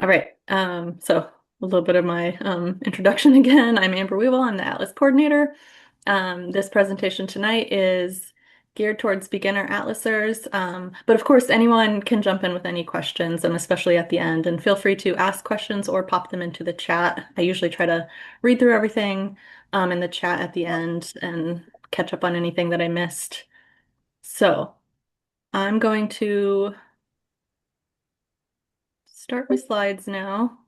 All right. So a little bit of my introduction again. I'm Amber Weevil. I'm the Atlas coordinator. This presentation tonight is geared towards beginner atlasers, but of course anyone can jump in with any questions, and especially at the end. And feel free to ask questions or pop them into the chat. I usually try to read through everything in the chat at the end and catch up on anything that I missed. So I'm going to start my slides now.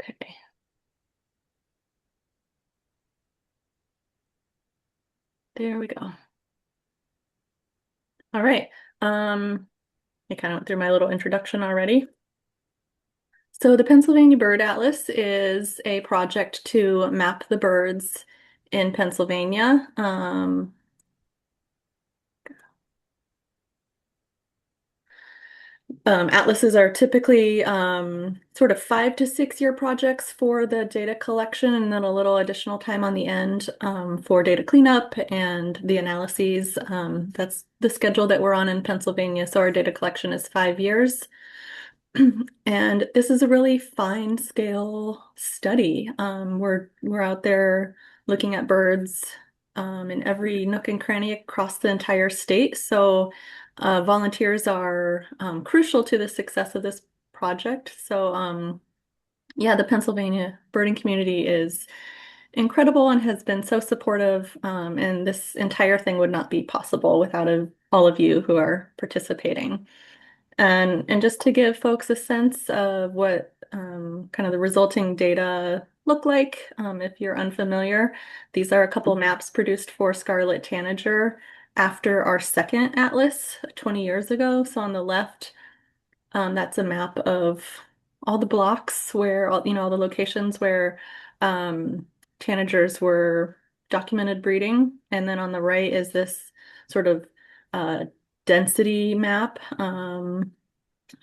Okay. There we go. All right. I kind of went through my little introduction already. So the Pennsylvania Bird Atlas is a project to map the birds in Pennsylvania. Atlases are typically sort of 5 to 6 year projects for the data collection, and then a little additional time on the end for data cleanup and the analyses. That's the schedule that we're on in Pennsylvania. So our data collection is 5 years. And this is a really fine scale study. We're out there looking at birds in every nook and cranny across the entire state. So volunteers are crucial to the success of this project. So yeah, the Pennsylvania birding community is incredible and has been so supportive. And this entire thing would not be possible without all of you who are participating. And just to give folks a sense of what kind of the resulting data look like, if you're unfamiliar, these are a couple maps produced for scarlet tanager after our second atlas 20 years ago. So on the left, that's a map of all the blocks where all the locations where tanagers were documented breeding, and then on the right is this sort of uh, density map.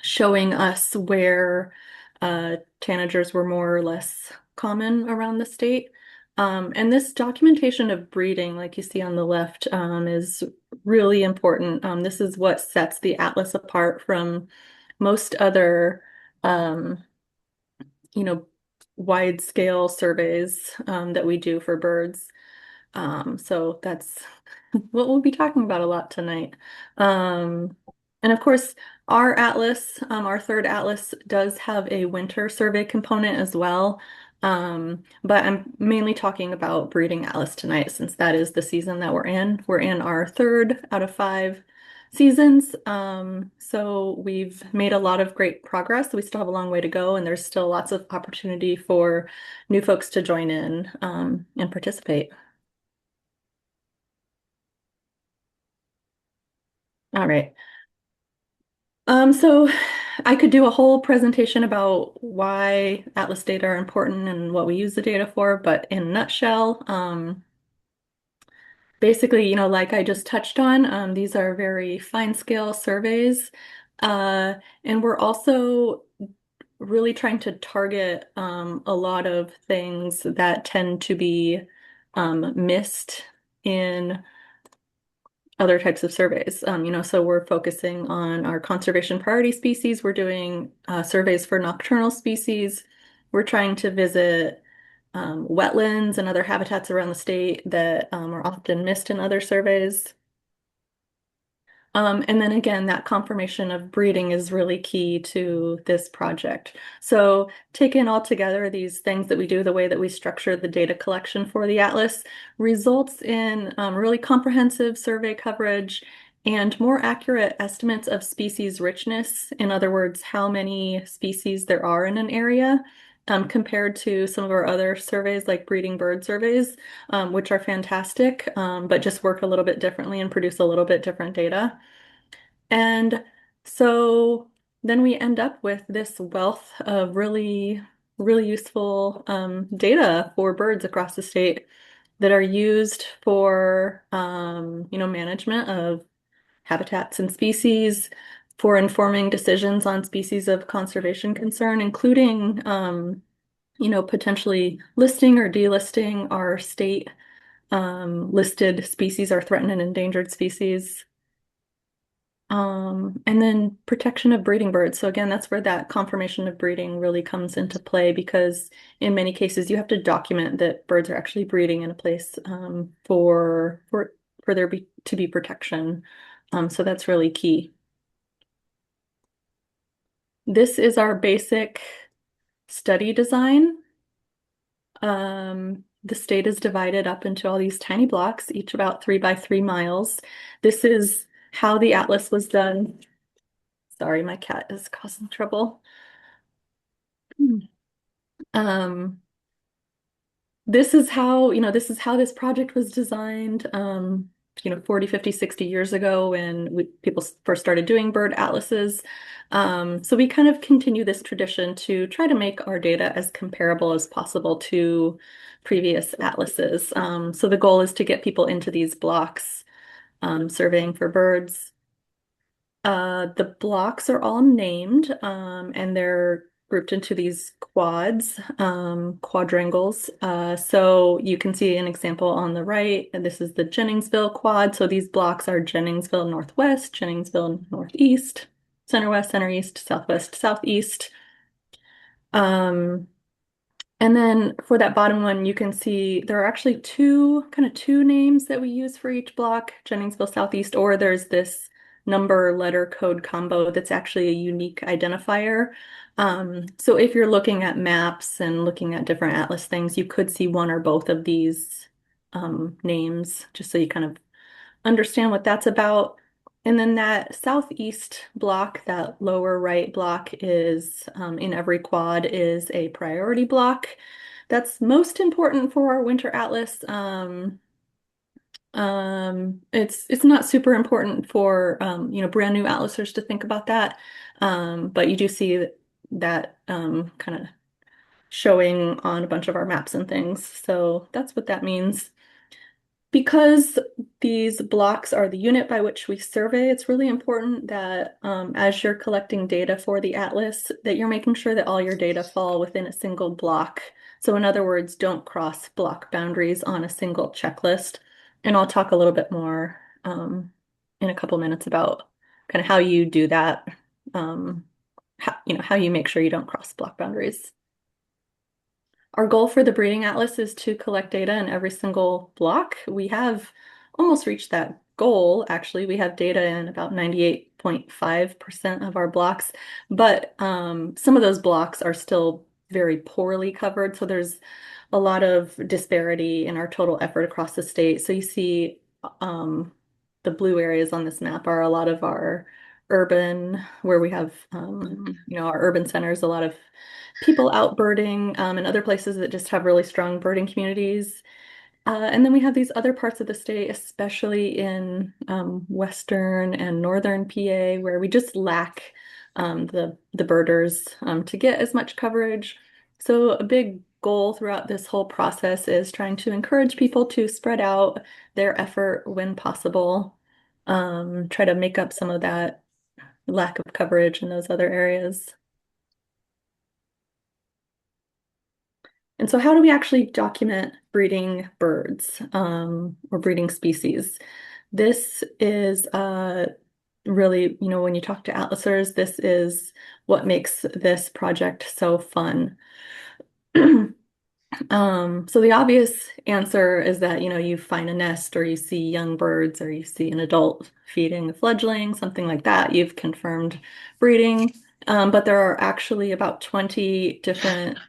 Showing us where tanagers were more or less common around the state. And this documentation of breeding, like you see on the left, is really important. This is what sets the atlas apart from most other, um, you know, wide scale surveys that we do for birds. So that's what we'll be talking about a lot tonight. Um, and of course, our atlas, our third atlas, does have a winter survey component as well. But I'm mainly talking about breeding atlas tonight since that is the season that we're in. We're in our third out of 5 seasons. So we've made a lot of great progress. We still have a long way to go, and there's still lots of opportunity for new folks to join in and participate. All right. So I could do a whole presentation about why Atlas data are important and what we use the data for, but in a nutshell, basically, like I just touched on, these are very fine scale surveys. Uh, and we're also really trying to target a lot of things that tend to be missed in other types of surveys. So we're focusing on our conservation priority species. We're doing surveys for nocturnal species. We're trying to visit wetlands and other habitats around the state that are often missed in other surveys. And then again, that confirmation of breeding is really key to this project. So taken all together, these things that we do, the way that we structure the data collection for the atlas results in really comprehensive survey coverage and more accurate estimates of species richness. In other words, how many species there are in an area. Compared to some of our other surveys like breeding bird surveys, which are fantastic, but just work a little bit differently and produce a little bit different data. And so then we end up with this wealth of really, really useful data for birds across the state that are used for, management of habitats and species, for informing decisions on species of conservation concern, including, potentially listing or delisting our state Listed species are threatened and endangered species. And then protection of breeding birds. So again, that's where that confirmation of breeding really comes into play because in many cases you have to document that birds are actually breeding in a place for there to be protection. So that's really key. This is our basic study design. The state is divided up into all these tiny blocks, each about 3 by 3 miles. This is how the atlas was done. Sorry, my cat is causing trouble. Hmm. Um, this is how, this is how this project was designed, 40, 50, 60 years ago when people first started doing bird atlases. So we kind of continue this tradition to try to make our data as comparable as possible to previous atlases. So the goal is to get people into these blocks, surveying for birds. The blocks are all named, and they're grouped into these quads, quadrangles. So you can see an example on the right, and this is the Jenningsville quad. So these blocks are Jenningsville Northwest, Jenningsville Northeast, Center West, Center East, Southwest, Southeast. Um, and then for that bottom one, you can see there are actually two names that we use for each block, Jenningsville Southeast, or there's this number letter code combo that's actually a unique identifier. So if you're looking at maps and looking at different atlas things, you could see one or both of these names, just so you kind of understand what that's about. And then that southeast block, that lower right block is in every quad is a priority block. That's most important for our winter atlas. It's not super important for brand new atlasers to think about that. But you do see that kind of showing on a bunch of our maps and things. So that's what that means. Because these blocks are the unit by which we survey, it's really important that as you're collecting data for the atlas, that you're making sure that all your data fall within a single block. So in other words, don't cross block boundaries on a single checklist. And I'll talk a little bit more in a couple minutes about kind of how you do that, how you make sure you don't cross block boundaries. Our goal for the breeding atlas is to collect data in every single block. We have almost reached that goal, actually. We have data in about 98.5% of our blocks, but some of those blocks are still very poorly covered. So there's a lot of disparity in our total effort across the state. So you see the blue areas on this map are a lot of our urban, where we have, our urban centers, a lot of people out birding, and other places that just have really strong birding communities. And then we have these other parts of the state, especially in western and northern PA, where we just lack the birders to get as much coverage. So a big goal throughout this whole process is trying to encourage people to spread out their effort when possible, try to make up some of that lack of coverage in those other areas. And so how do we actually document breeding birds or breeding species? This is really, when you talk to atlasers, this is what makes this project so fun. So the obvious answer is that, you find a nest or you see young birds or you see an adult feeding a fledgling, something like that. You've confirmed breeding. But there are actually about 20 different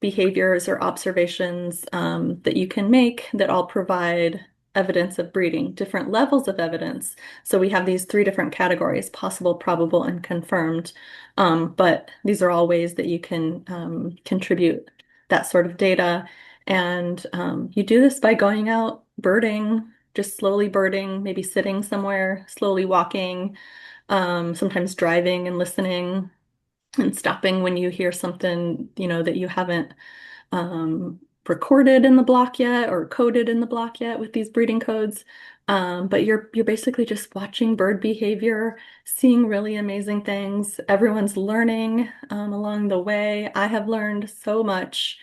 behaviors or observations that you can make that all provide evidence of breeding, different levels of evidence. So we have these three different categories: possible, probable, and confirmed. But these are all ways that you can contribute that sort of data. And you do this by going out birding, just slowly birding, maybe sitting somewhere, slowly walking, sometimes driving and listening and stopping when you hear something, that you haven't recorded in the block yet or coded in the block yet with these breeding codes. But you're basically just watching bird behavior, seeing really amazing things. Everyone's learning along the way. I have learned so much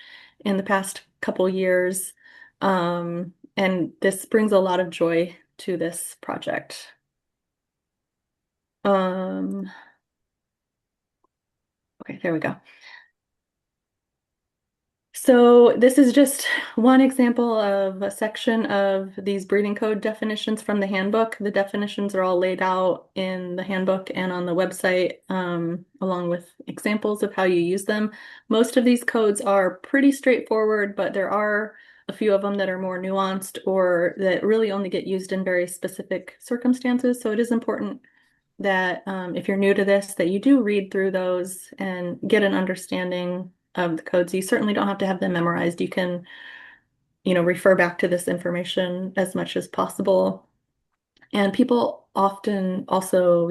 in the past couple years. And this brings a lot of joy to this project. Um, okay, there we go. So this is just one example of a section of these breeding code definitions from the handbook. The definitions are all laid out in the handbook and on the website, along with examples of how you use them. Most of these codes are pretty straightforward, but there are a few of them that are more nuanced or that really only get used in very specific circumstances. So it is important that if you're new to this, that you do read through those and get an understanding of the codes. You certainly don't have to have them memorized. You can, refer back to this information as much as possible. And people often also,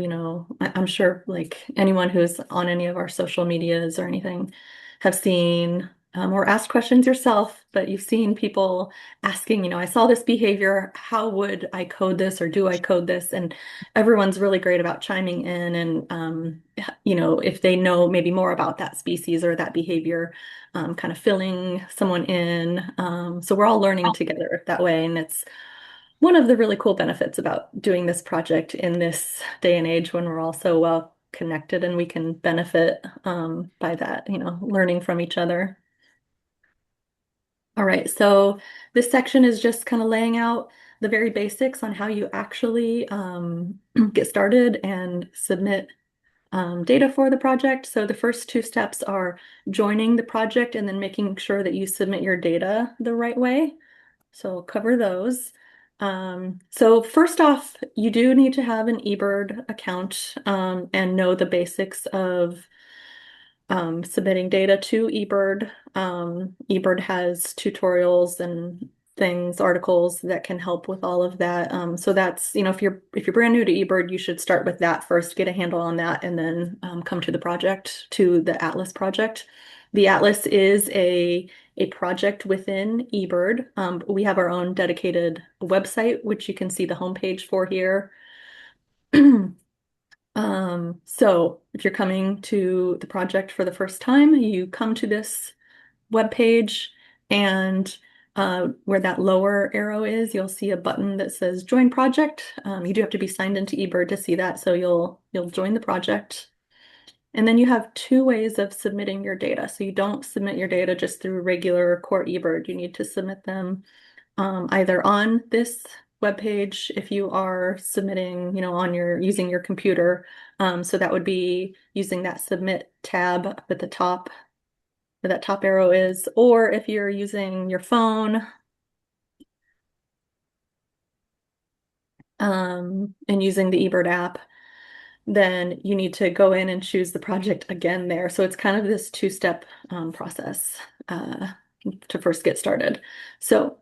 I'm sure like anyone who's on any of our social medias or anything have seen or asked questions yourself, but you've seen people asking, I saw this behavior, how would I code this or do I code this? And everyone's really great about chiming in and, if they know maybe more about that species or that behavior, kind of filling someone in. So we're all learning together that way. And it's one of the really cool benefits about doing this project in this day and age when we're all so well connected and we can benefit by that, learning from each other. All right, so this section is just kind of laying out the very basics on how you actually get started and submit data for the project. So the first two steps are joining the project and then making sure that you submit your data the right way. So we'll cover those. So first off, you do need to have an eBird account and know the basics of submitting data to eBird. eBird has tutorials and things, articles that can help with all of that. So that's, if you're brand new to eBird, you should start with that first, get a handle on that, and then come to the project, to the Atlas project. The Atlas is a project within eBird. We have our own dedicated website, which you can see the homepage for here. So if you're coming to the project for the first time, you come to this web page and where that lower arrow is, you'll see a button that says Join Project. You do have to be signed into eBird to see that, so you'll join the project. And then you have two ways of submitting your data. So you don't submit your data just through regular core eBird. You need to submit them either on this web page if you are submitting, on your using your computer. So that would be using that Submit tab up at the top, where that top arrow is, or if you're using your phone and using the eBird app, then you need to go in and choose the project again there. So it's kind of this two-step process to first get started. So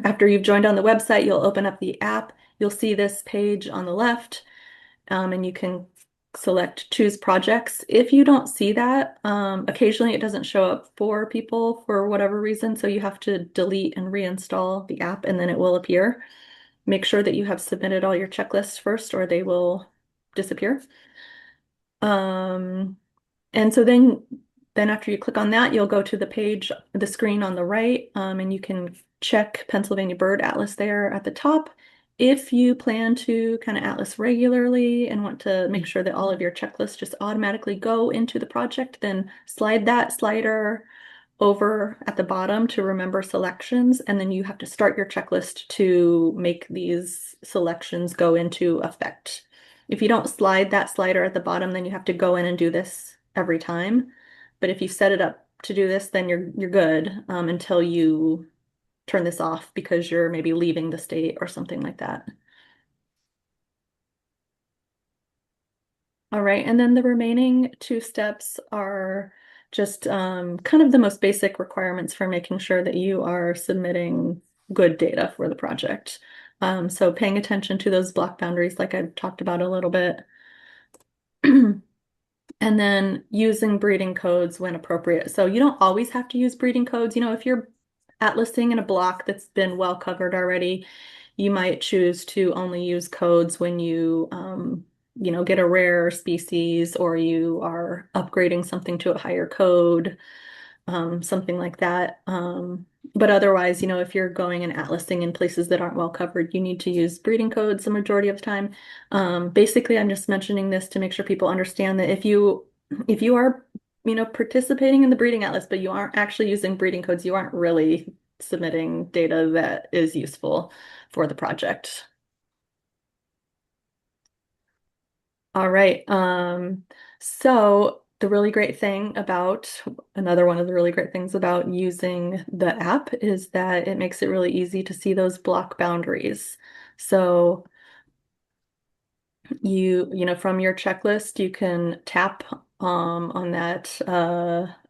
after you've joined on the website, you'll open up the app. You'll see this page on the left, and you can select Choose Projects. If you don't see that, occasionally it doesn't show up for people for whatever reason, so you have to delete and reinstall the app, and then it will appear. Make sure that you have submitted all your checklists first, or they will disappear. Um, and so then after you click on that, you'll go to the page, the screen on the right, and you can check Pennsylvania Bird Atlas there at the top. If you plan to kind of atlas regularly and want to make sure that all of your checklists just automatically go into the project, then slide that slider over at the bottom to remember selections, and then you have to start your checklist to make these selections go into effect. If you don't slide that slider at the bottom, then you have to go in and do this every time. But if you set it up to do this, then you're good until you turn this off because you're maybe leaving the state or something like that. All right, and then the remaining two steps are just kind of the most basic requirements for making sure that you are submitting good data for the project. So paying attention to those block boundaries, like I talked about a little bit. And then using breeding codes when appropriate. So you don't always have to use breeding codes. If you're atlasing in a block that's been well covered already, you might choose to only use codes when you get a rare species or you are upgrading something to a higher code, something like that. But otherwise, if you're going and atlasing in places that aren't well covered, you need to use breeding codes the majority of the time. Basically, I'm just mentioning this to make sure people understand that if you are, participating in the breeding atlas, but you aren't actually using breeding codes, you aren't really submitting data that is useful for the project. All right. So the really great thing about another one of the really great things about using the app is that it makes it really easy to see those block boundaries. So from your checklist, you can tap on that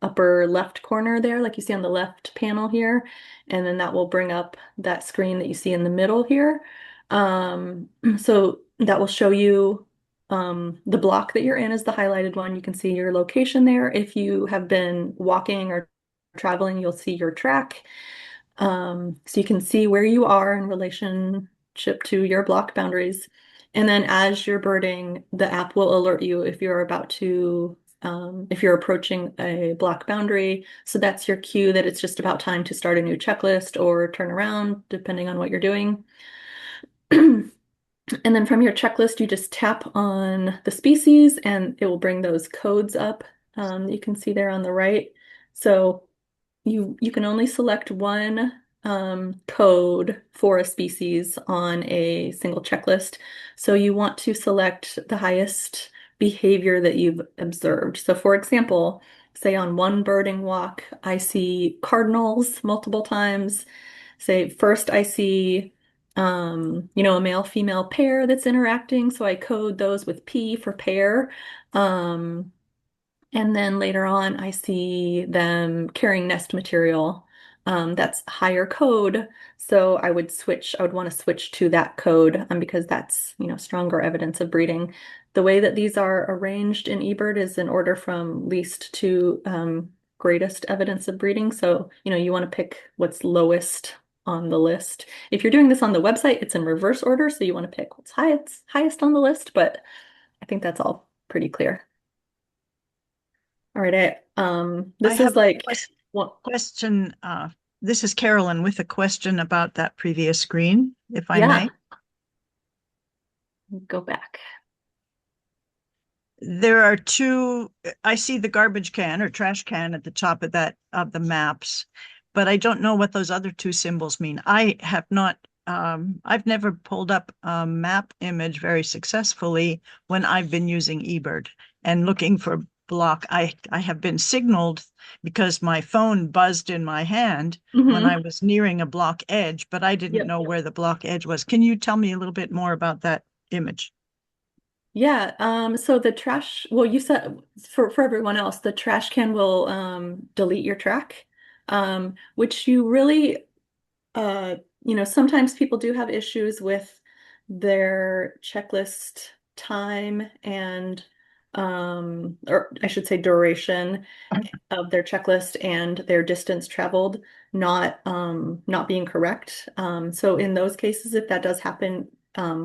upper left corner there, like you see on the left panel here, and then that will bring up that screen that you see in the middle here. So that will show you the block that you're in is the highlighted one. You can see your location there. If you have been walking or traveling, you'll see your track. So you can see where you are in relationship to your block boundaries. And then as you're birding, the app will alert you if you're approaching a block boundary. So that's your cue that it's just about time to start a new checklist or turn around, depending on what you're doing. And then from your checklist, you just tap on the species and it will bring those codes up. You can see there on the right. So you can only select one code for a species on a single checklist. So you want to select the highest behavior that you've observed. So for example, say on one birding walk, I see cardinals multiple times. Say first I see a male-female pair that's interacting, so I code those with P for pair. Um, and then later on, I see them carrying nest material. That's higher code. So I would want to switch to that code because that's, stronger evidence of breeding. The way that these are arranged in eBird is in order from least to greatest evidence of breeding. So, you want to pick what's lowest on the list. If you're doing this on the website, it's in reverse order. So you want to pick what's highest on the list, but I think that's all pretty clear. All right, I this is have a like, well, question. This is Carolyn with a question about that previous screen, if I yeah, may. go back. There are two, I see the garbage can or trash can at the top of that of the maps, but I don't know what those other two symbols mean. I have not, I've never pulled up a map image very successfully when I've been using eBird and looking for block. I have been signaled because my phone buzzed in my hand when I Hmm. was nearing a block edge, but I didn't Yep. know where the block edge was. Can you tell me a little bit more about that image? Yeah, so the trash, well, you said for everyone else, the trash can will delete your track, which you really Uh, sometimes people do have issues with their checklist time and, or I should say duration of their checklist and their distance traveled not being correct. So in those cases, if that does happen,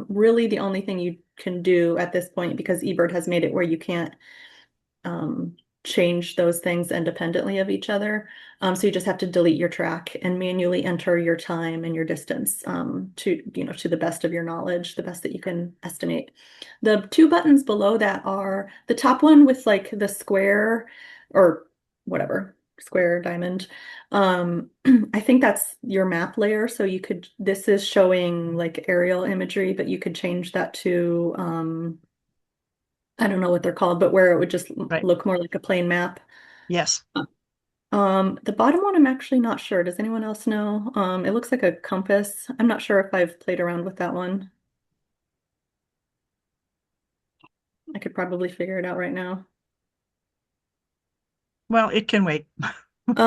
really the only thing you can do at this point, because eBird has made it where you can't um, change those things independently of each other. So you just have to delete your track and manually enter your time and your distance to the best of your knowledge, the best that you can estimate. The two buttons below that are the top one with like the square or whatever, square diamond. Um, I think that's your map layer. So this is showing like aerial imagery, but you could change that to I don't know what they're called, but where it would just Right. look more like a plain map. Yes. The bottom one, I'm actually not sure. Does anyone else know? It looks like a compass. I'm not sure if I've played around with that one. I could probably figure it out right now. Well, it can wait. But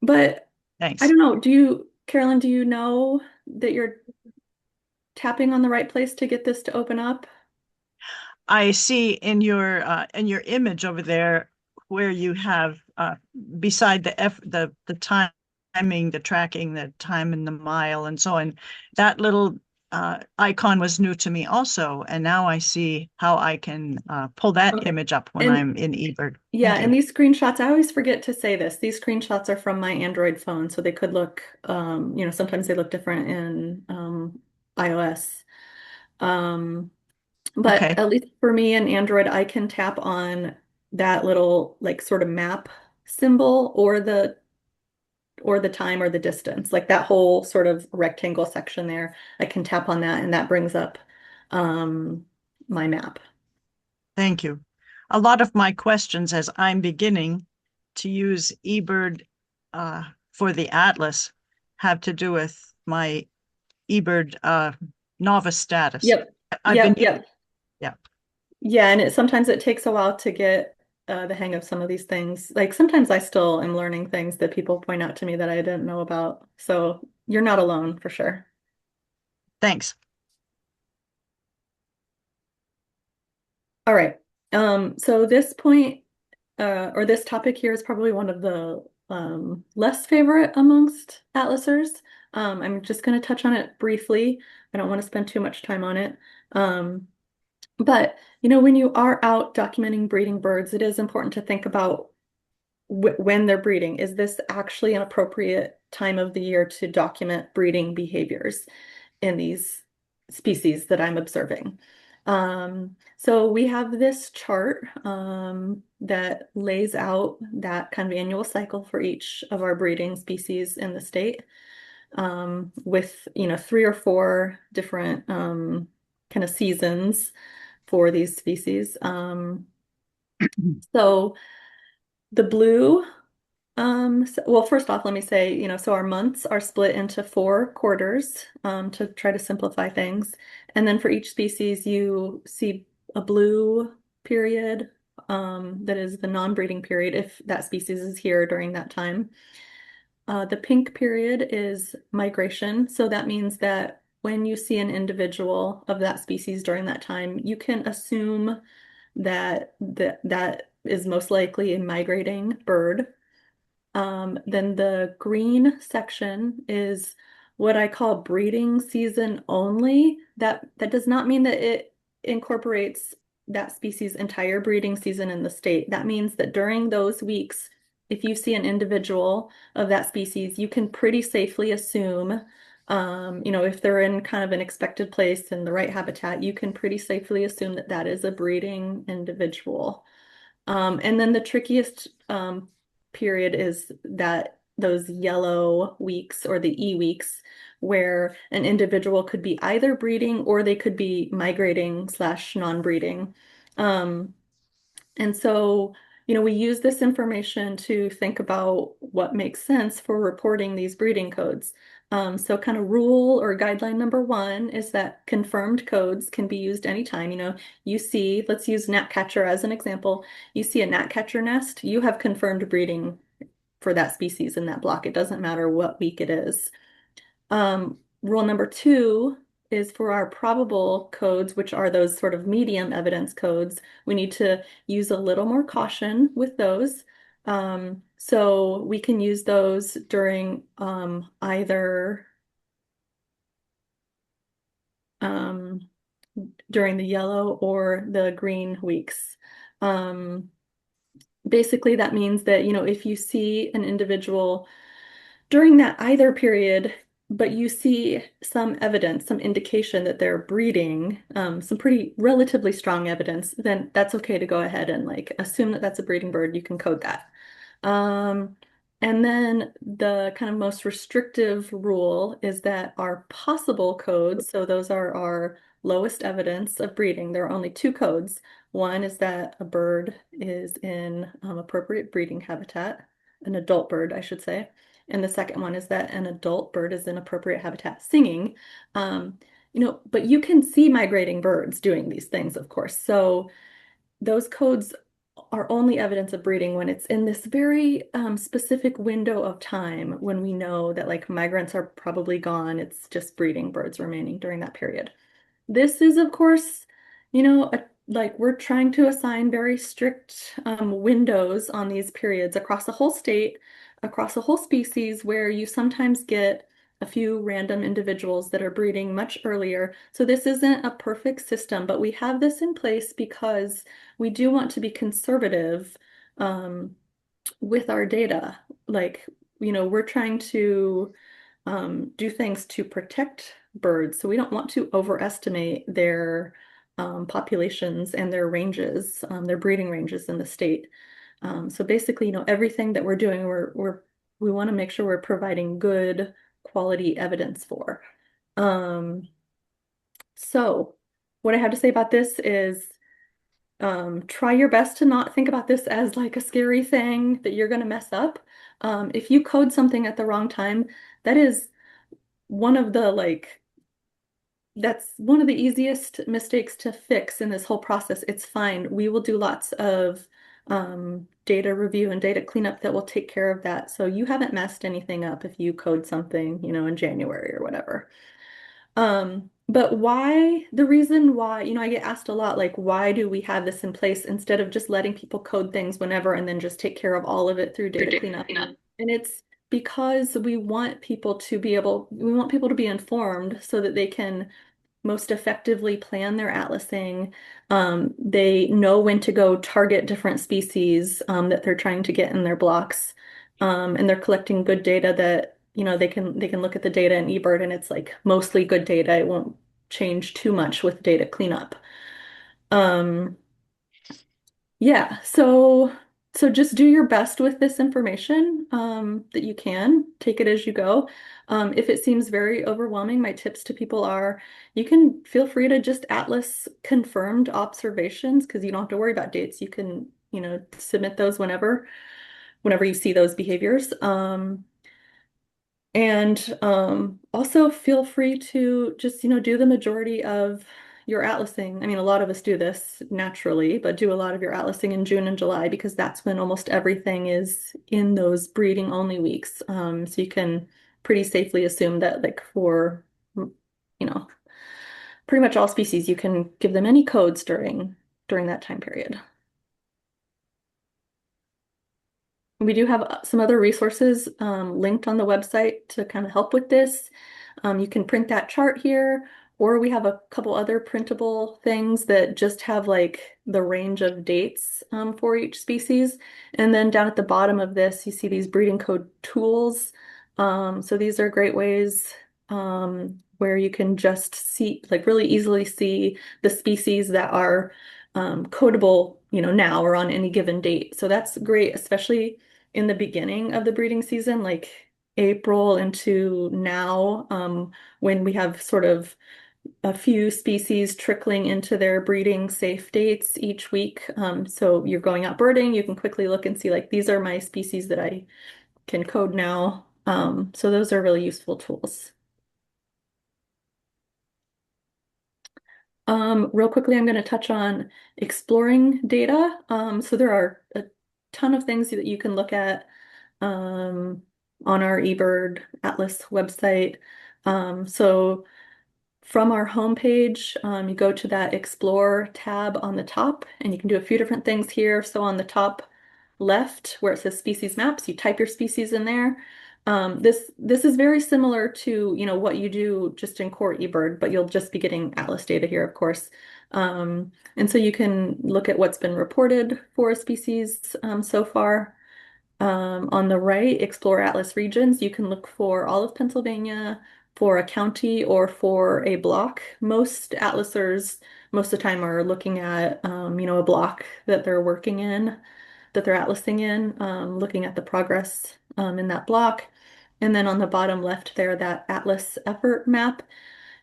I Thanks. don't know. Carolyn, do you know that you're tapping on the right place to get this to open up? I see in your image over there where you have beside the timing, the tracking, the time in the mile, and so on. That little icon was new to me also, and now I see how I can pull that Okay. image up when And I'm in eBird. yeah, Thank and you. these screenshots, I always forget to say this. These screenshots are from my Android phone, so they could look, sometimes they look different in iOS. Um, but Okay, at least for me in Android, I can tap on that little like sort of map symbol or the time or the distance, like that whole sort of rectangle section there. I can tap on that and that brings up um, my map. thank you. A lot of my questions as I'm beginning to use eBird for the Atlas have to do with my eBird novice status. Yep. I've been, Yep. Yep. yeah, Yeah, and sometimes it takes a while to get the hang of some of these things. Like sometimes I still am learning things that people point out to me that I didn't know about. So you're not alone for sure. thanks. All right. So this point or this topic here is probably one of the less favorite amongst atlasers. I'm just going to touch on it briefly. I don't want to spend too much time on it. Um, but when you are out documenting breeding birds, it is important to think about when they're breeding. Is this actually an appropriate time of the year to document breeding behaviors in these species that I'm observing? So we have this chart that lays out that kind of annual cycle for each of our breeding species in the state with, three or four different kind of seasons for these species. So the blue well, first off, let me say, so our months are split into 4 quarters to try to simplify things. And then for each species, you see a blue period that is the non-breeding period if that species is here during that time. The pink period is migration. So that means that when you see an individual of that species during that time, you can assume that is most likely a migrating bird. Then the green section is what I call breeding season only. That does not mean that it incorporates that species' entire breeding season in the state. That means that during those weeks, if you see an individual of that species, you can pretty safely assume, if they're in kind of an expected place in the right habitat, you can pretty safely assume that that is a breeding individual. And then the trickiest period is that those yellow weeks or the E weeks where an individual could be either breeding or they could be migrating slash non-breeding. Um, and so, we use this information to think about what makes sense for reporting these breeding codes. So kind of rule or guideline number one is that confirmed codes can be used anytime. Let's use gnatcatcher as an example. You see a gnatcatcher nest, you have confirmed breeding for that species in that block. It doesn't matter what week it is. Rule number two is for our probable codes, which are those sort of medium evidence codes. We need to use a little more caution with those. So we can use those either um, during the yellow or the green weeks. Um, Basically, that means that, if you see an individual during that either period, but you see some evidence, some indication that they're breeding, some pretty relatively strong evidence, then that's okay to go ahead and like assume that that's a breeding bird. You can code that. Um, and then the kind of most restrictive rule is that our possible codes, so those are our lowest evidence of breeding. There are only two codes. One is that a bird is in appropriate breeding habitat, an adult bird, I should say. And the second one is that an adult bird is in appropriate habitat singing. Um, but you can see migrating birds doing these things, of course. So those codes are only evidence of breeding when it's in this very specific window of time when we know that like migrants are probably gone. It's just breeding birds remaining during that period. This is, of course, like we're trying to assign very strict windows on these periods across a whole state, across a whole species, where you sometimes get a few random individuals that are breeding much earlier. So this isn't a perfect system, but we have this in place because we do want to be conservative um, with our data. Like, we're trying to do things to protect birds. So we don't want to overestimate their populations and their ranges, their breeding ranges in the state. So basically, everything that we're doing, we want to make sure we're providing good quality evidence for. Um, so what I have to say about this is try your best to not think about this as like a scary thing that you're going to mess up. If you code something at the wrong time, that is one of the like that's one of the easiest mistakes to fix in this whole process. It's fine. We will do lots of data review and data cleanup that will take care of that. So you haven't messed anything up if you code something, in January or whatever. But the reason why, I get asked a lot, like, why do we have this in place instead of just letting people code things whenever and then just take care of all of it through data cleanup? And it's because we want people to be informed so that they can most effectively plan their atlasing. They know when to go target different species that they're trying to get in their blocks. And they're collecting good data that, they can look at the data in eBird and it's like mostly good data. It won't change too much with data cleanup. Um, yeah, so just do your best with this information that you can. Take it as you go. If it seems very overwhelming, my tips to people are you can feel free to just atlas confirmed observations because you don't have to worry about dates. You can, submit those whenever you see those behaviors. And also feel free to just, do the majority of your atlasing. I mean, a lot of us do this naturally, but do a lot of your atlasing in June and July because that's when almost everything is in those breeding only weeks. So you can pretty safely assume that like for, you know, pretty much all species, you can give them any codes during that time period. We do have some other resources linked on the website to kind of help with this. You can print that chart here, or we have a couple other printable things that just have like the range of dates for each species. And then down at the bottom of this, you see these breeding code tools. So these are great ways where you can just see, like really easily see the species that are codable, now or on any given date. So that's great, especially in the beginning of the breeding season, like April into now, when we have sort of a few species trickling into their breeding safe dates each week. So you're going out birding, you can quickly look and see like these are my species that I can code now. So those are really useful tools. Real quickly, I'm going to touch on exploring data. So there are a ton of things that you can look at um, on our eBird Atlas website. So from our homepage, you go to that Explore tab on the top, and you can do a few different things here. So on the top left, where it says Species Maps, you type your species in there. This is very similar to what you do just in core eBird, but you'll just be getting Atlas data here, of course. And so you can look at what's been reported for a species so far. On the right, Explore Atlas Regions, you can look for all of Pennsylvania, for a county, or for a block. Most atlasers, most of the time, are looking at, a block that they're working in, that they're atlasing in, looking at the progress in that block. And then on the bottom left there, that Atlas effort map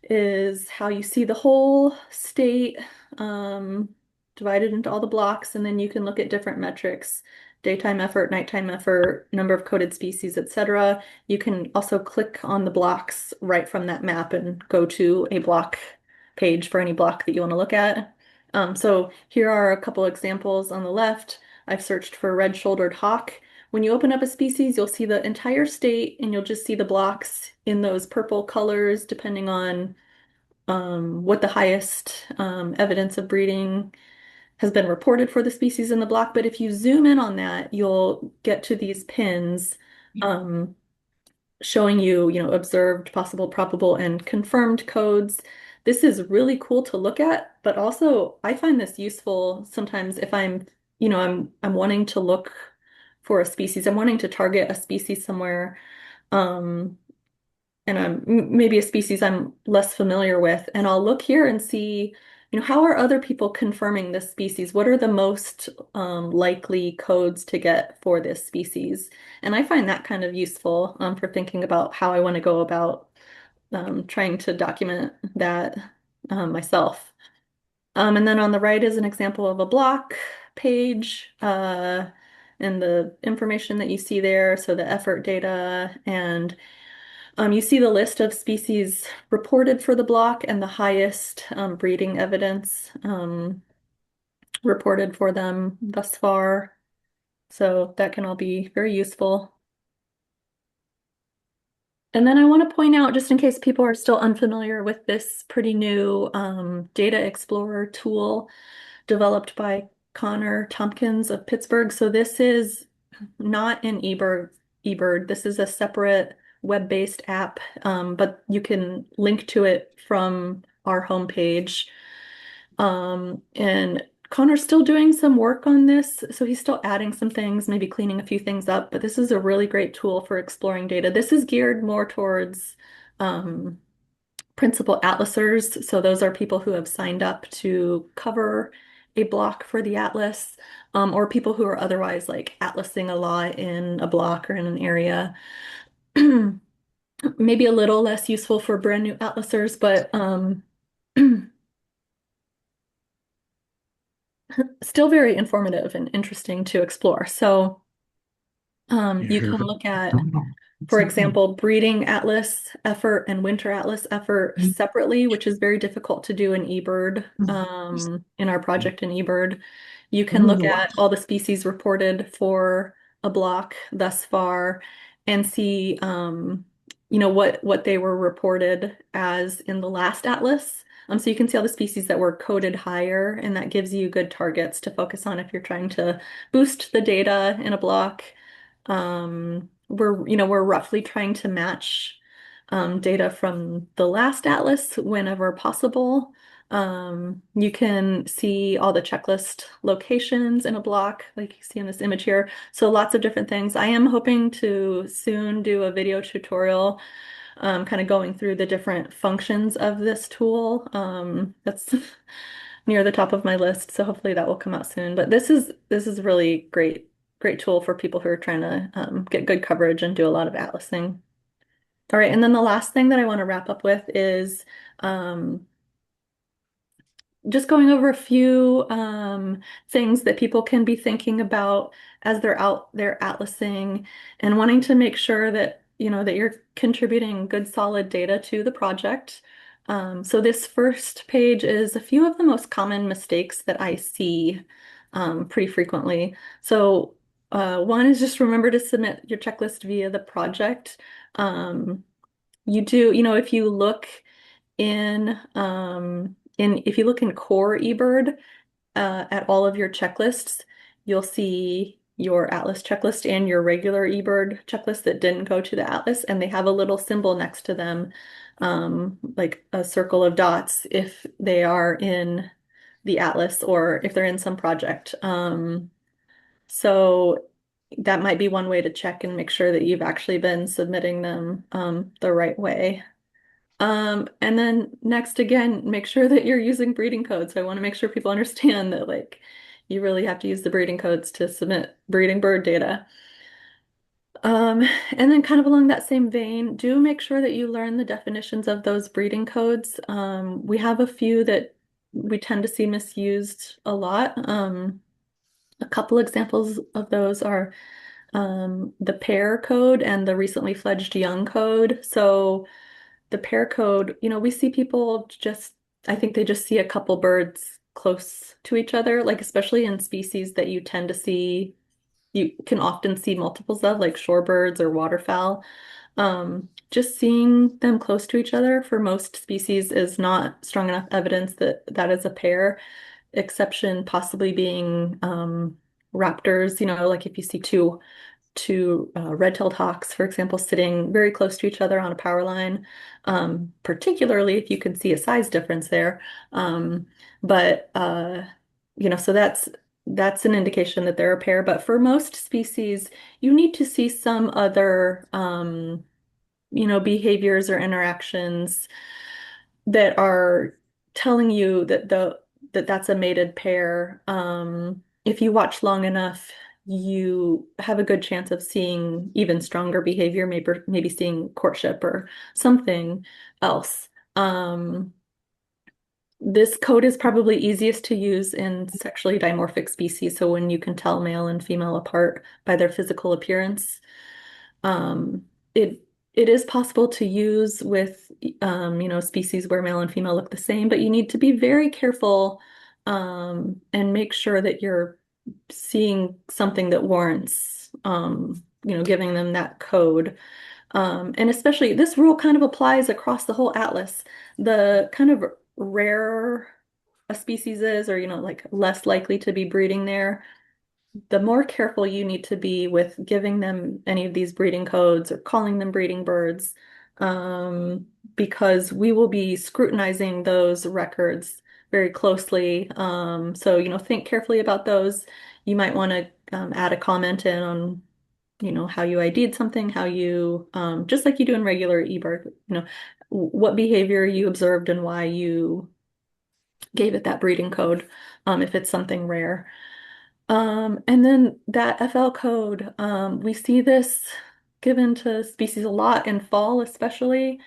is how you see the whole state um, divided into all the blocks, and then you can look at different metrics, daytime effort, nighttime effort, number of coded species, etc. You can also click on the blocks right from that map and go to a block page for any block that you want to look at. So here are a couple examples on the left. I've searched for red-shouldered hawk. When you open up a species, you'll see the entire state and you'll just see the blocks in those purple colors, depending on what the highest evidence of breeding has been reported for the species in the block. But if you zoom in on that, you'll get to these pins. Um, showing you, observed, possible, probable, and confirmed codes. This is really cool to look at, but also I find this useful sometimes if I'm wanting to look for a species. I'm wanting to target a species somewhere, um, and maybe a species I'm less familiar with, and I'll look here and see, how are other people confirming this species? What are the most likely codes to get for this species? And I find that kind of useful for thinking about how I want to go about trying to document that myself. And then on the right is an example of a block page and the information that you see there. So the effort data and you see the list of species reported for the block and the highest breeding evidence reported for them thus far. So that can all be very useful. And then I want to point out, just in case people are still unfamiliar with this pretty new Data Explorer tool developed by Connor Tompkins of Pittsburgh. So this is not an eBird. This is a separate web-based app, but you can link to it from our homepage. And Connor's still doing some work on this, so he's still adding some things, maybe cleaning a few things up, but this is a really great tool for exploring data. This is geared more towards um, principal atlasers. So those are people who have signed up to cover a block for the atlas, or people who are otherwise like atlasing a lot in a block or in an area. Maybe a little less useful for brand new atlasers, but still very informative and interesting to explore. So you can look at, for example, breeding atlas effort and winter atlas effort separately, which is very difficult to do in eBird, in our project in eBird. You can look at all the species reported for a block thus far and see, what they were reported as in the last atlas. So you can see all the species that were coded higher, and that gives you good targets to focus on if you're trying to boost the data in a block. We're roughly trying to match data from the last atlas whenever possible. You can see all the checklist locations in a block, like you see in this image here. So lots of different things. I am hoping to soon do a video tutorial, kind of going through the different functions of this tool. That's near the top of my list, so hopefully that will come out soon. But this is really great tool for people who are trying to get good coverage and do a lot of atlasing. All right, and then the last thing that I want to wrap up with is um, just going over a few things that people can be thinking about as they're out there atlasing and wanting to make sure that that you're contributing good solid data to the project. So this first page is a few of the most common mistakes that I see pretty frequently. So one is just remember to submit your checklist via the project. If you look if you look in core eBird at all of your checklists, you'll see your Atlas checklist and your regular eBird checklist that didn't go to the Atlas, and they have a little symbol next to them, like a circle of dots if they are in the Atlas or if they're in some project. So that might be one way to check and make sure that you've actually been submitting them the right way. And then next again, make sure that you're using breeding codes. So I want to make sure people understand that like you really have to use the breeding codes to submit breeding bird data. Um, and then kind of along that same vein, do make sure that you learn the definitions of those breeding codes. We have a few that we tend to see misused a lot. A couple examples of those are the pair code and the recently fledged young code. So the pair code, we see people just, I think they just see a couple birds close to each other, like especially in species that you tend to see, you can often see multiples of, like shorebirds or waterfowl. Just seeing them close to each other for most species is not strong enough evidence that that is a pair, exception possibly being raptors, like if you see to red-tailed hawks, for example, sitting very close to each other on a power line, particularly if you can see a size difference there. Um, but so that's an indication that they're a pair. But for most species, you need to see some other behaviors or interactions that are telling you that that's a mated pair. If you watch long enough, you have a good chance of seeing even stronger behavior, maybe seeing courtship or something else. This code is probably easiest to use in sexually dimorphic species, so when you can tell male and female apart by their physical appearance. Um, it it is possible to use with species where male and female look the same, but you need to be very careful and make sure that you're seeing something that warrants giving them that code. And especially this rule kind of applies across the whole atlas. The kind of rarer a species is, or like less likely to be breeding there, the more careful you need to be with giving them any of these breeding codes or calling them breeding birds, um, because we will be scrutinizing those records very closely. So, think carefully about those. You might want to add a comment in on, how you ID'd something, how you, just like you do in regular eBird, what behavior you observed and why you gave it that breeding code, if it's something rare. And then that FL code, we see this given to species a lot in fall, especially.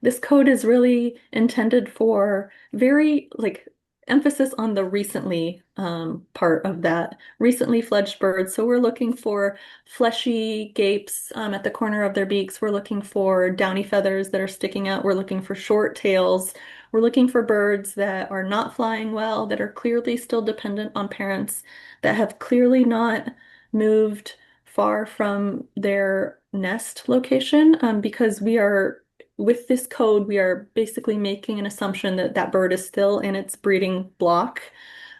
This code is really intended for very like emphasis on the recently part of that recently fledged birds. So we're looking for fleshy gapes at the corner of their beaks. We're looking for downy feathers that are sticking out. We're looking for short tails. We're looking for birds that are not flying well, that are clearly still dependent on parents, that have clearly not moved far from their nest location, because with this code, we are basically making an assumption that that bird is still in its breeding block.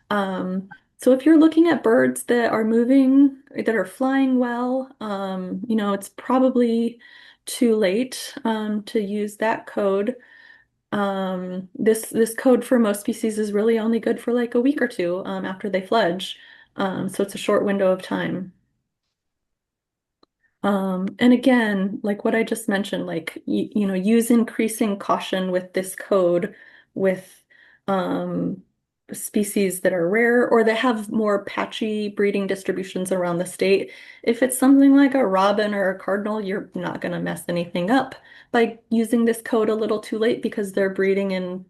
So if you're looking at birds that are moving, that are flying well, it's probably too late to use that code. This code for most species is really only good for like a week or two after they fledge. So it's a short window of time. And again, like what I just mentioned, like use increasing caution with this code with um, species that are rare or that have more patchy breeding distributions around the state. If it's something like a robin or a cardinal, you're not going to mess anything up by using this code a little too late because they're breeding in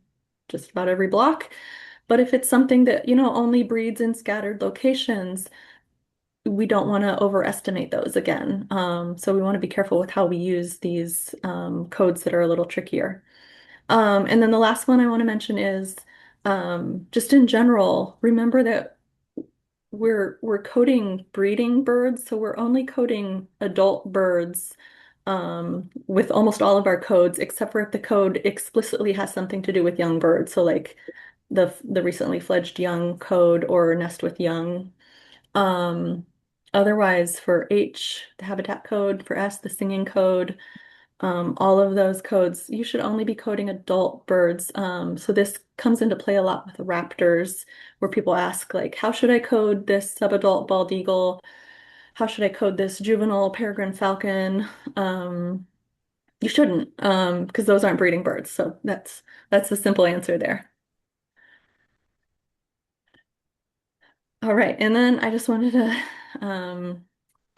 just about every block. But if it's something that, only breeds in scattered locations, we don't want to overestimate those again. So we want to be careful with how we use these codes that are a little trickier. And then the last one I want to mention is just in general, remember that we're coding breeding birds, so we're only coding adult birds with almost all of our codes, except for if the code explicitly has something to do with young birds. So like the recently fledged young code or nest with young. Um, Otherwise, for H, the habitat code, for S, the singing code, all of those codes, you should only be coding adult birds. So this comes into play a lot with raptors, where people ask, like, how should I code this subadult bald eagle? How should I code this juvenile peregrine falcon? You shouldn't, because those aren't breeding birds. So that's the simple answer there. All right, and then I just wanted to kind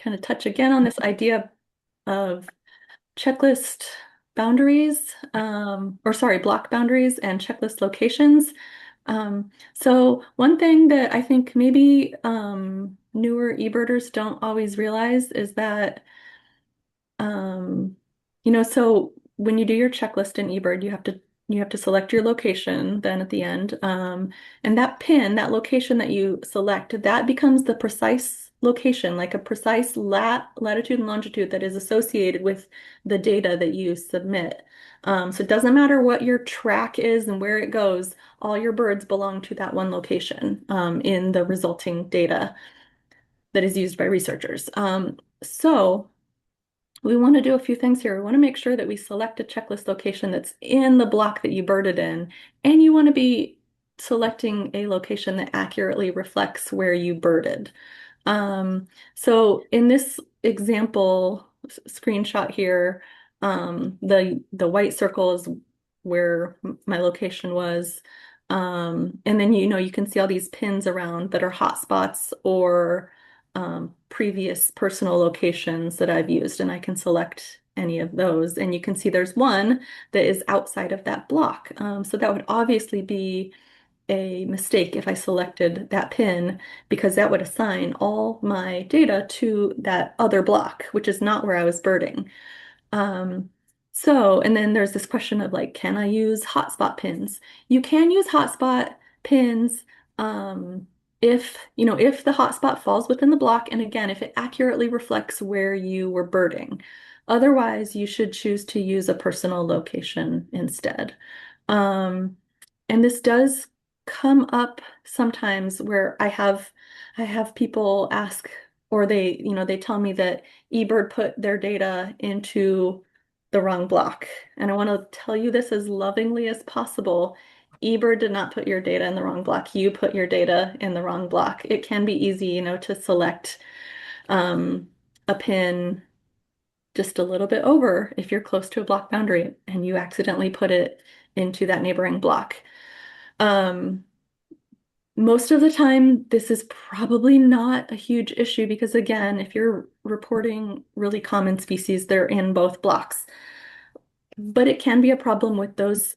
of touch again on this idea of checklist boundaries, or sorry, block boundaries and checklist locations. So one thing that I think maybe newer eBirders don't always realize is that um, so when you do your checklist in eBird, you have to select your location then at the end. And that pin, that location that you select, that becomes the precise location, like a precise latitude and longitude that is associated with the data that you submit. So it doesn't matter what your track is and where it goes, all your birds belong to that one location in the resulting data that is used by researchers. So we want to do a few things here. We want to make sure that we select a checklist location that's in the block that you birded in, and you want to be selecting a location that accurately reflects where you birded. So in this example screenshot here, the white circle is where my location was. And then you can see all these pins around that are hotspots or previous personal locations that I've used, and I can select any of those. And you can see there's one that is outside of that block. So that would obviously be a mistake if I selected that pin because that would assign all my data to that other block, which is not where I was birding. Um, and then there's this question of like, can I use hotspot pins? You can use hotspot pins um, if the hotspot falls within the block, and again, if it accurately reflects where you were birding. Otherwise, you should choose to use a personal location instead. Um, and this does come up sometimes where I have people ask, or they tell me that eBird put their data into the wrong block. And I want to tell you this as lovingly as possible. eBird did not put your data in the wrong block. You put your data in the wrong block. It can be easy, to select um, a pin just a little bit over if you're close to a block boundary and you accidentally put it into that neighboring block. Um, Most of the time, this is probably not a huge issue because, again, if you're reporting really common species, they're in both blocks. But it can be a problem with those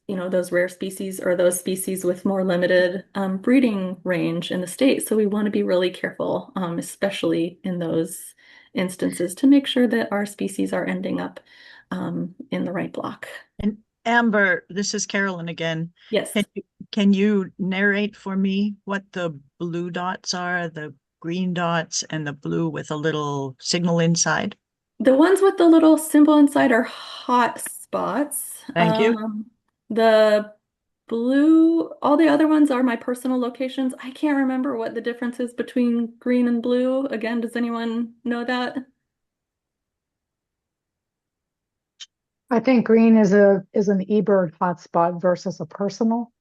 rare species or those species with more limited breeding range in the state. So we want to be really careful, especially in those instances, to make sure that our species are ending up in the right block. And Amber, this is Carolyn again. Yes. Can you narrate for me what the blue dots are, the green dots, and the blue with a little signal inside? The ones with the little symbol inside are hot spots. Thank you. The blue, all the other ones are my personal locations. I can't remember what the difference is between green and blue. Again, does anyone know that? I think green is an eBird hotspot versus a personal.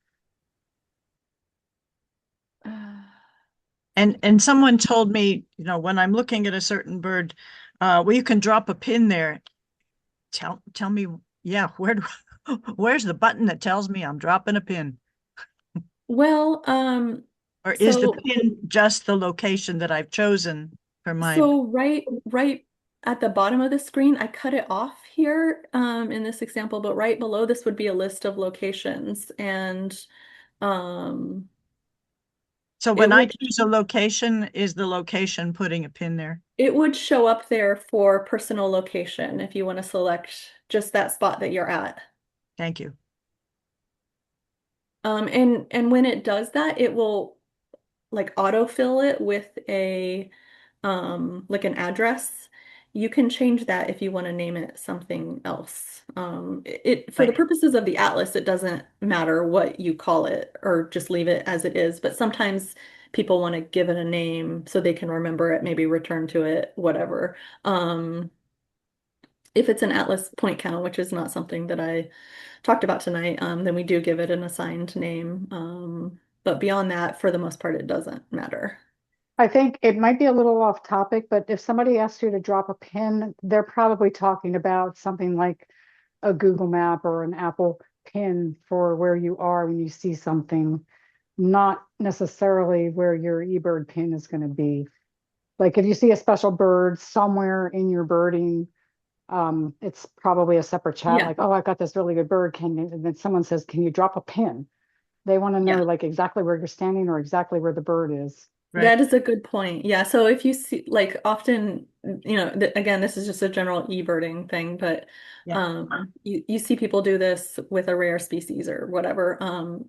Uh, And someone told me, when I'm looking at a certain bird, well, you can drop a pin there. Tell me, yeah, where's the button that tells me I'm dropping a pin? well, Or is the so pin just the location that I've chosen for my? so right at the bottom of the screen, I cut it off here in this example, but right below this would be a list of locations, and um, So it when I would choose a location, is the location putting a pin there? It would show up there for personal location if you want to select just that spot that you're at. Thank you. And when it does that, it will like autofill it with a like an address. You can change that if you want to name it something else. For the Like, purposes of the atlas, it doesn't matter what you call it or just leave it as it is. But sometimes people want to give it a name so they can remember it, maybe return to it, whatever. Um, if it's an atlas point count, which is not something that I talked about tonight, then we do give it an assigned name. But beyond that, for the most part, it doesn't matter. I think it might be a little off topic, but if somebody asks you to drop a pin, they're probably talking about something like a Google map or an Apple pin for where you are when you see something, not necessarily where your eBird pin is going to be. Like if you see a special bird somewhere in your birding, it's probably a separate chat, Yeah, like, oh, I've got this really good bird. Can you, and then someone says, can you drop a pin? They want to know yeah. like exactly where you're standing or exactly where the bird is. right. That is a good point. Yeah. So if you see, like, often, th again, this is just a general e-birding thing, but Yeah. you see people do this with a rare species or whatever.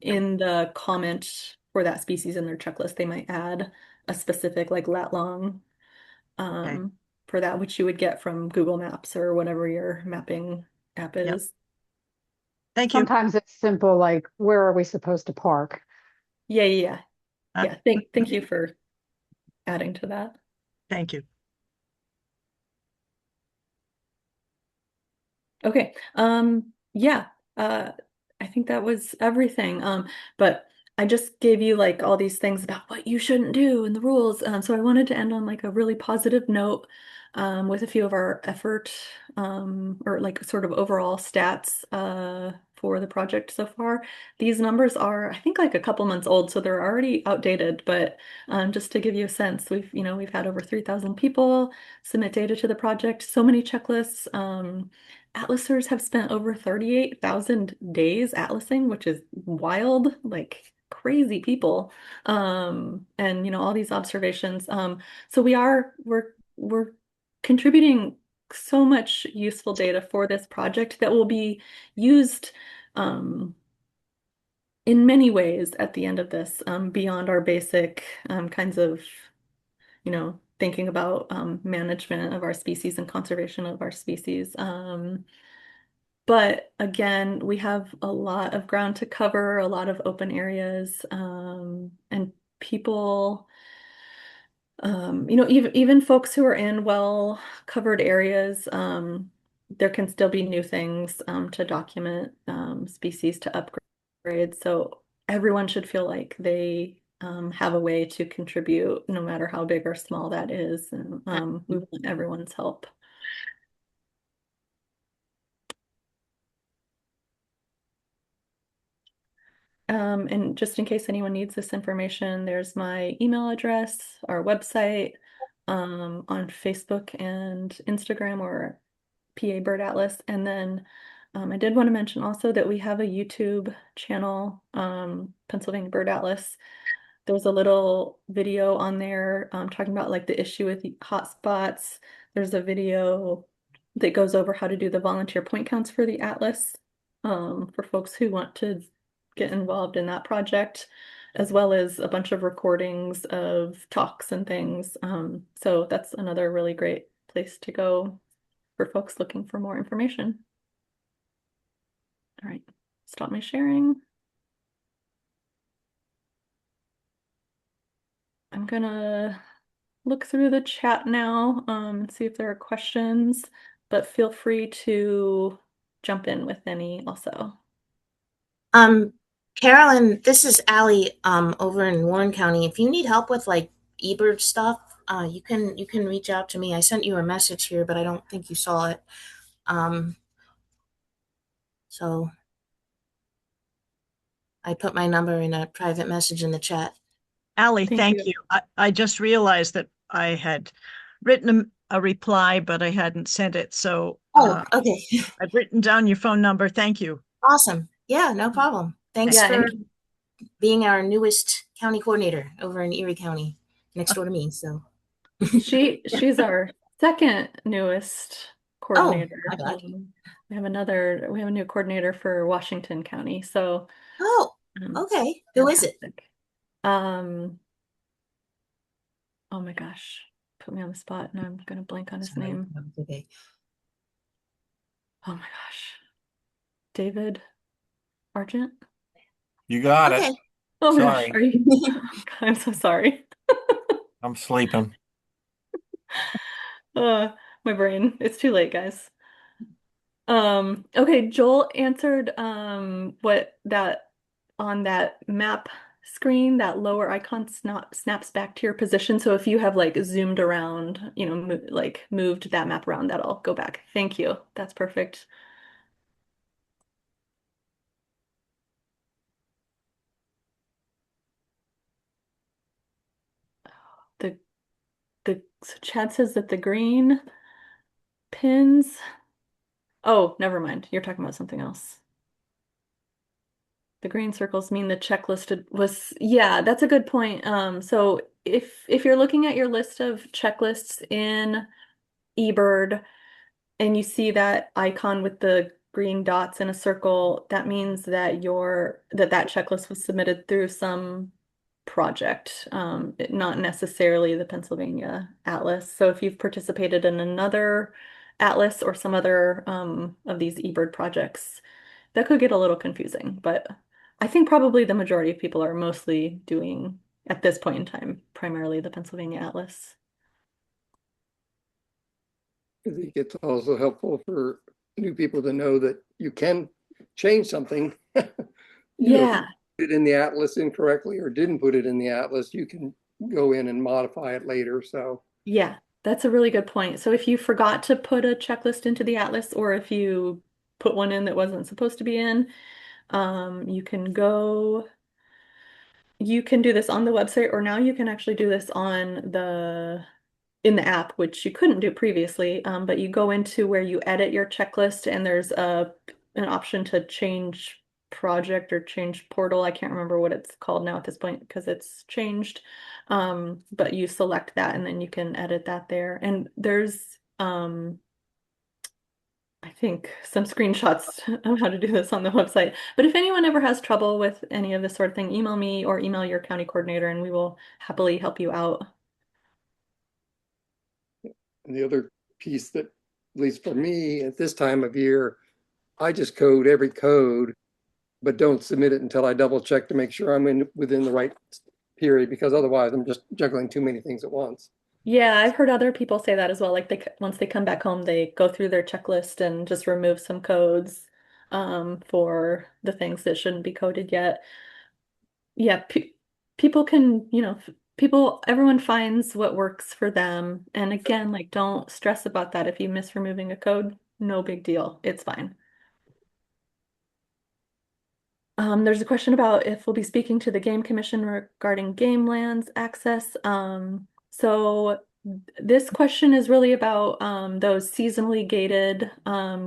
In the comment for that species in their checklist, they might add a specific like lat long Okay. um, for that, which you would get from Google Maps or whatever your mapping app Yep. is. Thank you. Sometimes it's simple, like, where are we supposed to park? Yeah, yeah, yeah. Uh, Yeah. Thank you for adding to that. Thank you. Okay. Yeah. Uh, I think that was everything. But I just gave you like all these things about what you shouldn't do and the rules. So I wanted to end on like a really positive note, with a few of our effort, or like sort of overall stats, for the project so far. These numbers are, I think, like a couple months old, so they're already outdated, but just to give you a sense, we've had over 3,000 people submit data to the project, so many checklists. Atlasers have spent over 38,000 days atlasing, which is wild, like crazy people. And all these observations. So we're contributing so much useful data for this project that will be used um, in many ways at the end of this, beyond our basic kinds of, thinking about management of our species and conservation of our species. But again, we have a lot of ground to cover, a lot of open areas, and people, even folks who are in well-covered areas, there can still be new things to document, species to upgrade. So everyone should feel like they have a way to contribute, no matter how big or small that is. And we want everyone's help. And just in case anyone needs this information, there's my email address, our website, on Facebook and Instagram, or PA Bird Atlas. And then I did want to mention also that we have a YouTube channel, Pennsylvania Bird Atlas. There's a little video on there, talking about like the issue with hotspots. There's a video that goes over how to do the volunteer point counts for the Atlas, for folks who want to get involved in that project, as well as a bunch of recordings of talks and things. So that's another really great place to go for folks looking for more information. All right, stop my sharing. I'm gonna look through the chat now, and see if there are questions, but feel free to jump in with any also. Um, Carolyn, this is Allie, over in Warren County. If you need help with like eBird stuff, you can reach out to me. I sent you a message here, but I don't think you saw it. Um, so I put my number in a private message in the chat. Allie, Thank thank you. you. I just realized that I had written a reply, but I hadn't sent it. So Oh, okay. I've written down your phone number. Thank you. Awesome. Yeah, no problem. Thanks Yeah, for and being our newest county coordinator over in Erie County, next door to me. So, she's our second newest oh, my coordinator. bad. We have a new coordinator for Washington County, so Oh, okay. Who is it? fantastic. Um, oh my gosh, put me on the spot, and I'm gonna blank on his Sorry. name. Okay. Oh my gosh, David Argent. You got it. Okay. Oh my gosh, Sorry, are you? I'm so sorry. I'm sleeping. Uh, my brain. It's too late, guys. Okay, Joel answered what that on that map screen, that lower icon snaps back to your position. So if you have like zoomed around, mo like moved that map around, that'll go back. Thank you. That's perfect. The so Chad says that the green pins. Oh, never mind. You're talking about something else. The green circles mean the checklist was, yeah, that's a good point. So if you're looking at your list of checklists in eBird and you see that icon with the green dots in a circle, that means that that checklist was submitted through some project, not necessarily the Pennsylvania Atlas. So if you've participated in another atlas or some other of these eBird projects, that could get a little confusing, but I think probably the majority of people are mostly doing, at this point in time, primarily the Pennsylvania Atlas. I think it's also helpful for new people to know that you can change something. If you Yeah. put it in the atlas incorrectly or didn't put it in the atlas, you can go in and modify it later. So Yeah, that's a really good point. So if you forgot to put a checklist into the atlas, or if you put one in that wasn't supposed to be in, you can go, you can do this on the website, or now you can actually do this on in the app, which you couldn't do previously. But you go into where you edit your checklist, and there's an option to change project or change portal. I can't remember what it's called now at this point because it's changed. But you select that and then you can edit that there. And there's I think some screenshots of how to do this on the website. But if anyone ever has trouble with any of this sort of thing, email me or email your county coordinator and we will happily help you out. and the other piece that, at least for me at this time of year, I just code every code, but don't submit it until I double check to make sure I'm within the right period, because otherwise I'm just juggling too many things at once. Yeah, I've heard other people say that as well. Like once they come back home, they go through their checklist and just remove some codes for the things that shouldn't be coded yet. Yeah, people can, everyone finds what works for them. And again, like don't stress about that. If you miss removing a code, no big deal. It's fine. There's a question about if we'll be speaking to the Game Commission regarding game lands access. So this question is really about those seasonally gated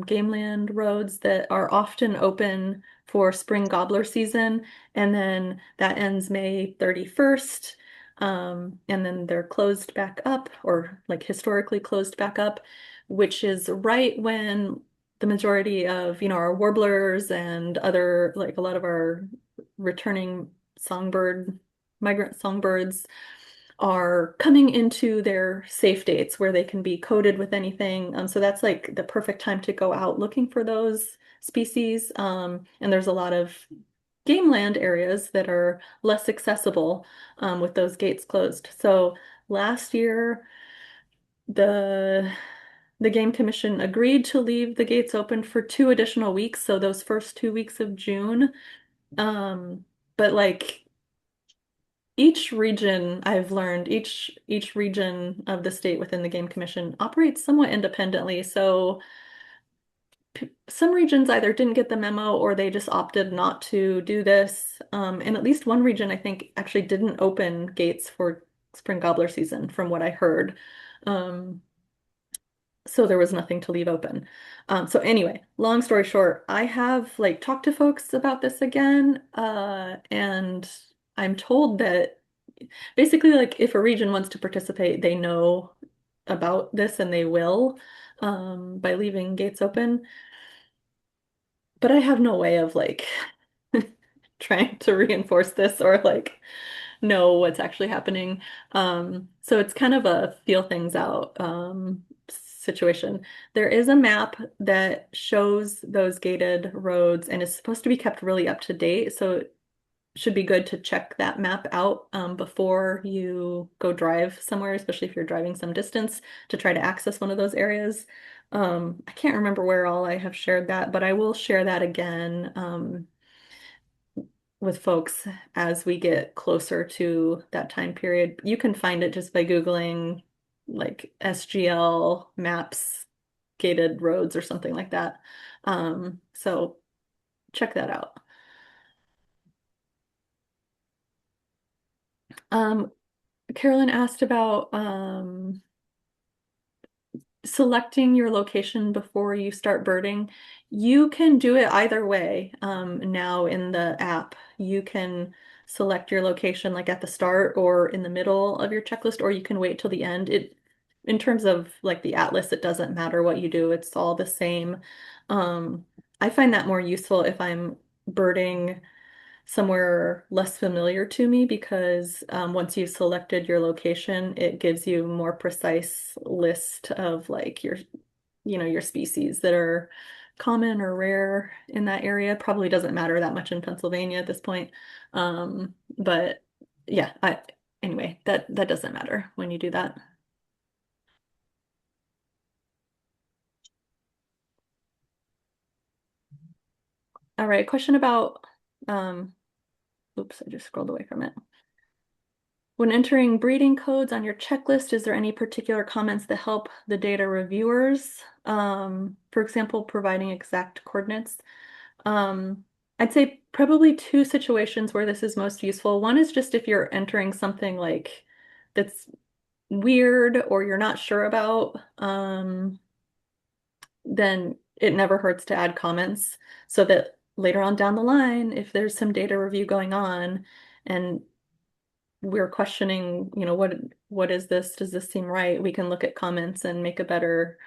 game land roads that are often open for spring gobbler season, and then that ends May 31st. And then they're closed back up, or like historically closed back up, which is right when the majority of, our warblers and other, like a lot of our returning migrant songbirds are coming into their safe dates where they can be coded with anything. So that's like the perfect time to go out looking for those species. And there's a lot of game land areas that are less accessible with those gates closed. So last year, the the Game Commission agreed to leave the gates open for 2 additional weeks, so those first 2 weeks of June. But like each region, I've learned each region of the state within the Game Commission operates somewhat independently. So some regions either didn't get the memo or they just opted not to do this. And at least one region, I think, actually didn't open gates for spring gobbler season, from what I heard. So there was nothing to leave open. So anyway, long story short, I have like talked to folks about this again, and I'm told that basically like if a region wants to participate, they know about this and they will, by leaving gates open. But I have no way of like trying to reinforce this or like know what's actually happening. So it's kind of a feel things out situation. There is a map that shows those gated roads and is supposed to be kept really up to date. So it should be good to check that map out before you go drive somewhere, especially if you're driving some distance to try to access one of those areas. I can't remember where all I have shared that, but I will share that again with folks as we get closer to that time period. You can find it just by Googling like SGL maps, gated roads or something like that. So check that out. Um, Carolyn asked about selecting your location before you start birding. You can do it either way. Now in the app, you can select your location like at the start or in the middle of your checklist, or you can wait till the end. In terms of like the atlas, it doesn't matter what you do. It's all the same. I find that more useful if I'm birding somewhere less familiar to me because once you've selected your location, it gives you more precise list of like your species that are common or rare in that area. Probably doesn't matter that much in Pennsylvania at this point. But yeah, anyway, that doesn't matter when you do that. All right, question about, oops, I just scrolled away from it. When entering breeding codes on your checklist, is there any particular comments that help the data reviewers? For example, providing exact coordinates. I'd say probably two situations where this is most useful. One is just if you're entering something like that's weird or you're not sure about, then it never hurts to add comments so that later on down the line, if there's some data review going on and we're questioning, what is this? Does this seem right? We can look at comments and make a better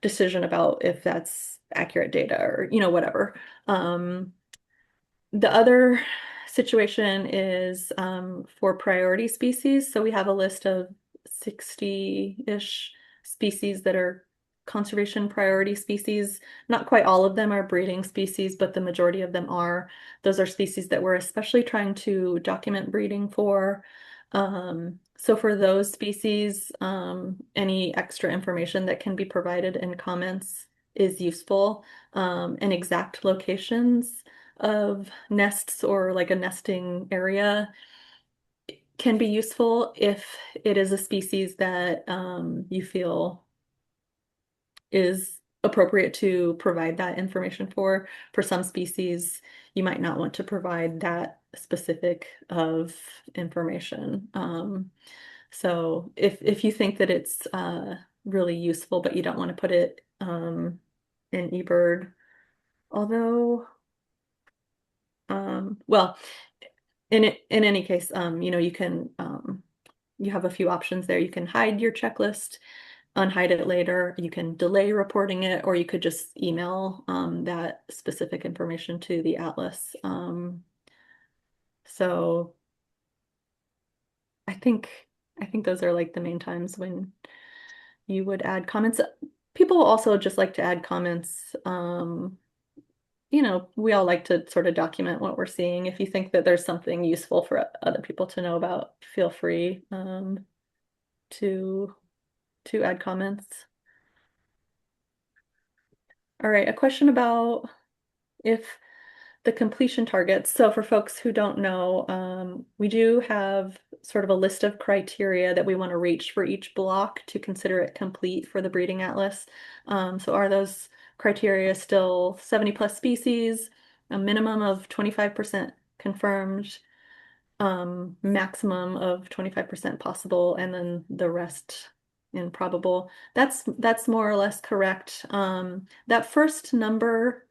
decision about if that's accurate data or, whatever. The other situation is for priority species. So we have a list of 60-ish species that are conservation priority species. Not quite all of them are breeding species, but the majority of them are. Those are species that we're especially trying to document breeding for. So for those species, any extra information that can be provided in comments is useful. And exact locations of nests or like a nesting area can be useful if it is a species that you feel is appropriate to provide that information for. For some species, you might not want to provide that specific of information. So if you think that it's really useful, but you don't want to put it in eBird, although well, in any case, you can you have a few options there. You can hide your checklist, unhide it later. You can delay reporting it, or you could just email that specific information to the atlas. So I think I think those are like the main times when you would add comments. People also just like to add comments. We all like to sort of document what we're seeing. If you think that there's something useful for other people to know about, feel free to add comments. All right, a question about if the completion targets. So for folks who don't know, we do have sort of a list of criteria that we want to reach for each block to consider it complete for the breeding atlas. So are those criteria still 70 plus species, a minimum of 25% confirmed, maximum of 25% possible, and then the rest improbable? That's more or less correct. That first number,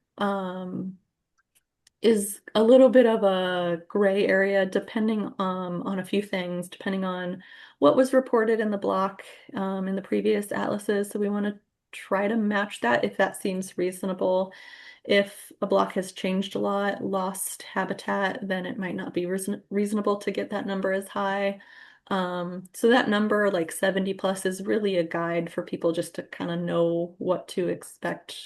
is a little bit of a gray area depending on a few things, depending on what was reported in the block in the previous atlases. So we want to try to match that if that seems reasonable. If a block has changed a lot, lost habitat, then it might not be reasonable to get that number as high. So that number, like 70 plus, is really a guide for people just to kind of know what to expect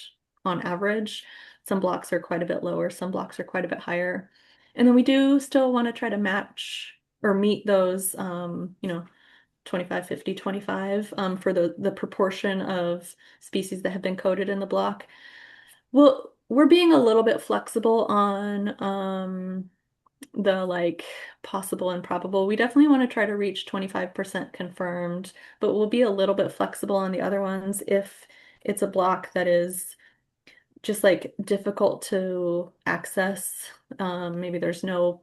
on average. Some blocks are quite a bit lower, some blocks are quite a bit higher. And then we do still want to try to match or meet those, 25, 50, 25 for the proportion of species that have been coded in the block. Well, we're being a little bit flexible on the like possible and probable. We definitely want to try to reach 25% confirmed, but we'll be a little bit flexible on the other ones if it's a block that is just like difficult to access. Maybe there's no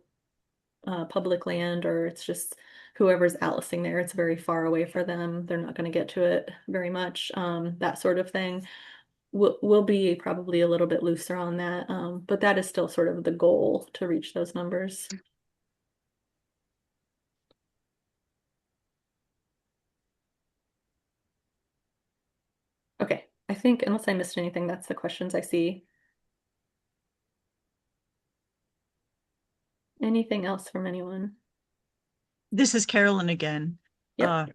public land, or it's just whoever's atlasing there, it's very far away for them. They're not going to get to it very much, that sort of thing. We'll be probably a little bit looser on that, but that is still sort of the goal to reach those numbers. Okay, I think unless I missed anything, that's the questions I see. Anything else from anyone? This is Carolyn again. Yep.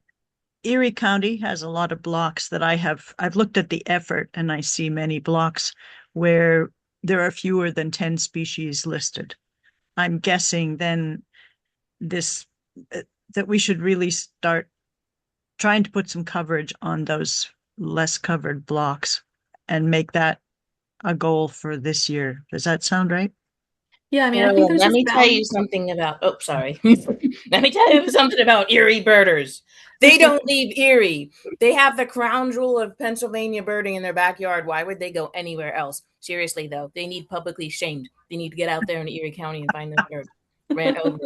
Erie County has a lot of blocks that I've looked at the effort, and I see many blocks where there are fewer than 10 species listed. I'm guessing then that we should really start trying to put some coverage on those less covered blocks and make that a goal for this year. Does that sound right? Yeah, I mean, I think Carolyn, there's let this me tell you balance. something about, oh, sorry. Let me tell you something about Erie birders. They don't leave Erie. They have the crown jewel of Pennsylvania birding in their backyard. Why would they go anywhere else? Seriously, though, they need publicly shamed. They need to get out there in Erie County and find those birds. Rant over.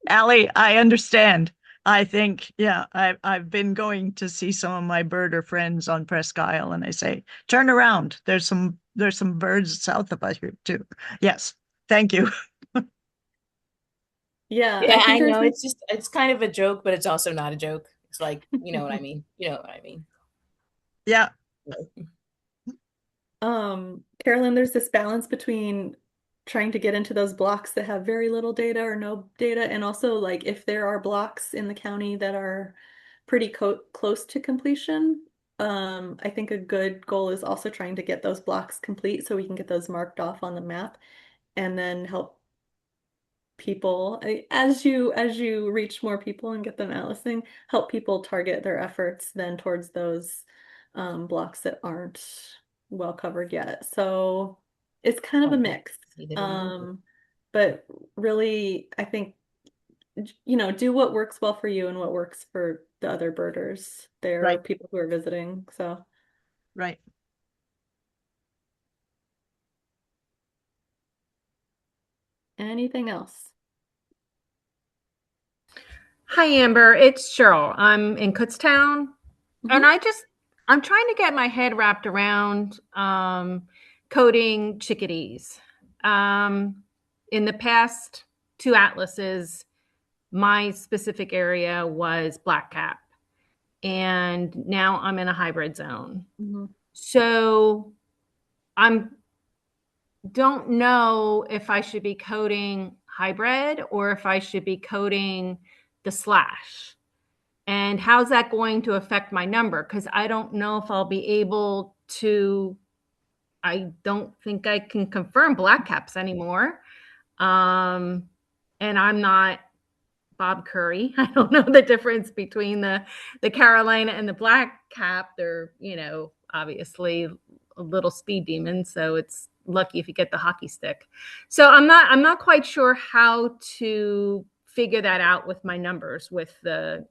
Allie, I understand. I think, yeah, I've been going to see some of my birder friends on Presque Isle, and I say, turn around. There's some birds south of us here too. Yes, thank you. Yeah, I Yeah, think I there's know. this. It's kind of a joke, but it's also not a joke. It's like, you know what I mean? You know what I mean? Yeah, Carolyn, there's this balance between trying to get into those blocks that have very little data or no data, and also like if there are blocks in the county that are pretty co close to completion, I think a good goal is also trying to get those blocks complete so we can get those marked off on the map and then help people as you reach more people and get them out listening, help people target their efforts then towards those blocks that aren't well covered yet. So it's kind of a Okay. mix. They didn't do it. Um, but really, I think do what works well for you and what works for the other birders. They're right, people who are visiting. So right. anything else? Hi, Amber. It's Cheryl. I'm in Kutztown, and Mhm. I'm trying to get my head wrapped around coding chickadees. In the past two atlases, my specific area was blackcap, and now I'm in a hybrid zone. Mhm. So I'm don't know if I should be coding hybrid or if I should be coding the slash. And how's that going to affect my number? Because I don't know if I'll be able to, I don't think I can confirm black caps anymore. Um, and I'm not Bob Curry. I don't know the difference between the Carolina and the black cap. They're, obviously a little speed demons, so it's lucky if you get the hockey stick. So I'm not quite sure how to figure that out with my numbers with the,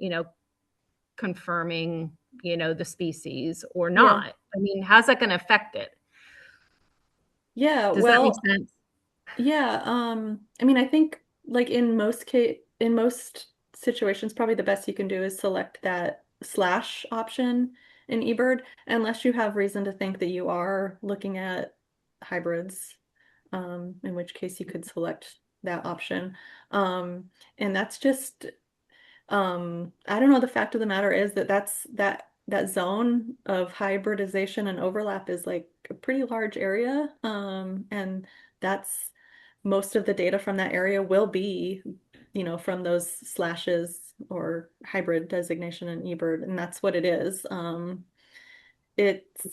confirming, the species or Yeah. not. I mean, how's that going to affect it? Yeah, Does that make well, sense? yeah, I mean, I think like in most situations, probably the best you can do is select that slash option in eBird, unless you have reason to think that you are looking at hybrids, in which case you could select that option. And that's just I don't know, the fact of the matter is that that zone of hybridization and overlap is like a pretty large area. And that's most of the data from that area will be, from those slashes or hybrid designation in eBird, and that's what it is. It's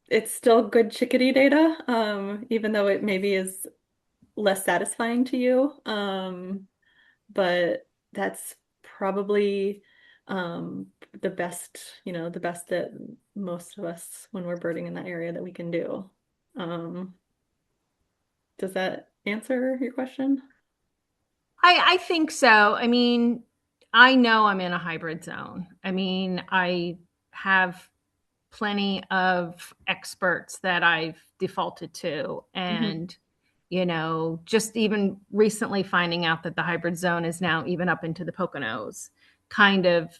it's still good chickadee data, even though it maybe is less satisfying to you. But that's probably the best that most of us when we're birding in that area that we can do. Um, does that answer your question? I think so. I mean, I know I'm in a hybrid zone. I mean, I have plenty of experts that I've defaulted to. Hmm. And, just even recently finding out that the hybrid zone is now even up into the Poconos kind of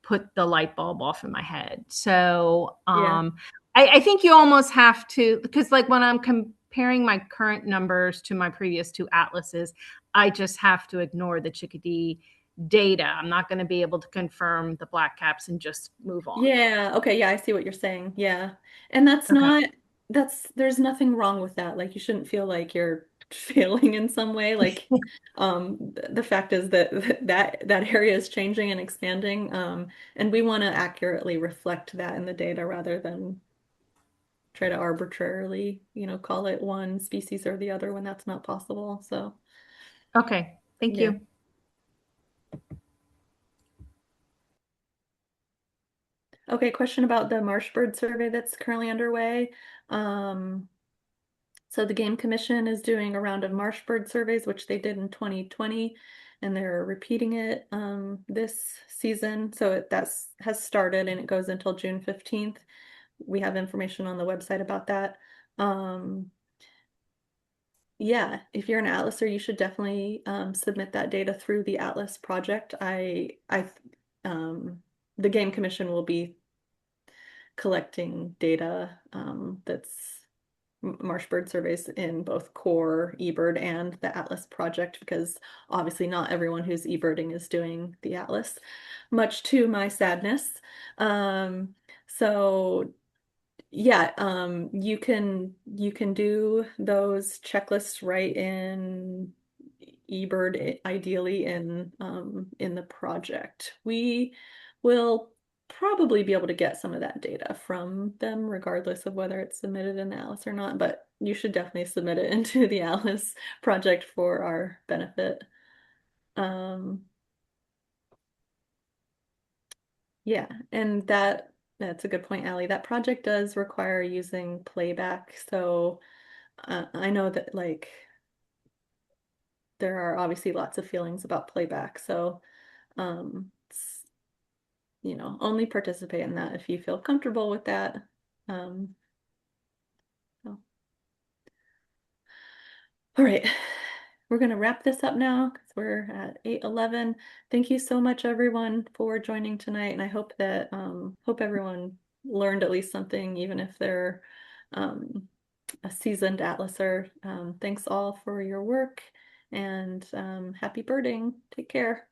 put the light bulb off in my head. So Yeah. I think you almost have to, because like when I'm comparing my current numbers to my previous two atlases, I just have to ignore the chickadee data. I'm not going to be able to confirm the black caps and just move on. Yeah. Okay. Yeah, I see what you're saying. Yeah. And Okay. there's nothing wrong with that. Like you shouldn't feel like you're failing in some way. Like the fact is that that area is changing and expanding. And we want to accurately reflect that in the data rather than try to arbitrarily, call it one species or the other when that's not possible. So, Okay. Thank yeah. you. Okay, question about the marsh bird survey that's currently underway. Um, So the Game Commission is doing a round of marsh bird surveys, which they did in 2020, and they're repeating it this season. So has started and it goes until June 15th. We have information on the website about that. Yeah, if you're an atlaser, you should definitely submit that data through the Atlas project. The Game Commission will be collecting data that's marsh bird surveys in both core eBird and the Atlas project, because obviously not everyone who's eBirding is doing the Atlas, much to my sadness. So yeah, you can do those checklists right in eBird, ideally in the project. We will probably be able to get some of that data from them, regardless of whether it's submitted in the Alice or not, but you should definitely submit it into the Alice project for our benefit. Yeah, and that's a good point, Allie. That project does require using playback, so I know that like there are obviously lots of feelings about playback, so only participate in that if you feel comfortable with that. Um, so. All right, we're gonna wrap this up now because we're at 8:11. Thank you so much, everyone, for joining tonight, and I hope that hope everyone learned at least something, even if they're a seasoned atlaser. Thanks all for your work, and happy birding. Take care.